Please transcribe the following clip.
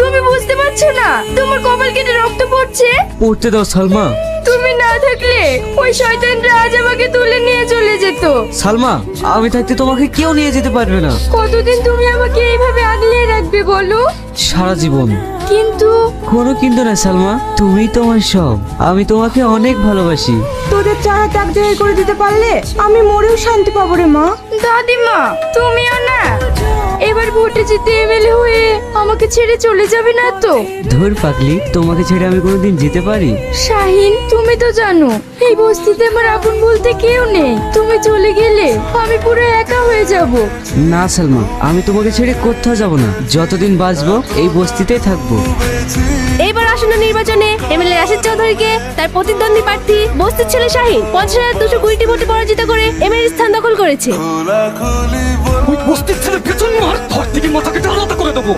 তুমি বুঝতে পারছো না তোমার কপাল কেটে রক্ত পড়ছে? পড়তে দাও সালমা। তুমি না থাকলে ওই শয়তানরা আজ আমাকে তুলে নিয়ে চলে যেত। সালমা, আমি থাকতে তোমাকে কেউ নিয়ে যেতে পারবে না। কতদিন তুমি আমাকে এইভাবে আগলে রাখবে বলো? সারা জীবন। কিন্তু কোনো কিন্তু না সালমা, তুমি তোমার সব। আমি তোমাকে অনেক ভালোবাসি। তোদের চারা ত্যাগ জায়গা করে দিতে পারলে আমি মরেও শান্তি পাবো রে মা। দাদিমা তুমিও না এবার ভোটে জিতে এমএলএ হয়ে আমাকে ছেড়ে চলে যাবে না তো? ধুর পাগলি, তোমাকে ছেড়ে আমি কোনোদিন যেতে পারি? শাহিন তুমি তো জানো এই বস্তিতে আমার আপন বলতে কেউ নেই। তুমি চলে গেলে আমি পুরো একা হয়ে যাব। না সালমা, আমি তোমাকে ছেড়ে কোথাও যাব না। যতদিন বাঁচবো এই বস্তিতেই থাকবো। এইবার আসন্ন নির্বাচনে এমএলএ রাশিদ চৌধুরীকে তার প্রতিদ্বন্দ্বী প্রার্থী বস্তির ছেলে শাহিন 50,220 ভোটে পরাজিত করে এমএলএ স্থান দখল করেছে। ওই বস্তির ছেলে পেছন মার, ধর থেকে মাথাকে আলাদা করে দেবো।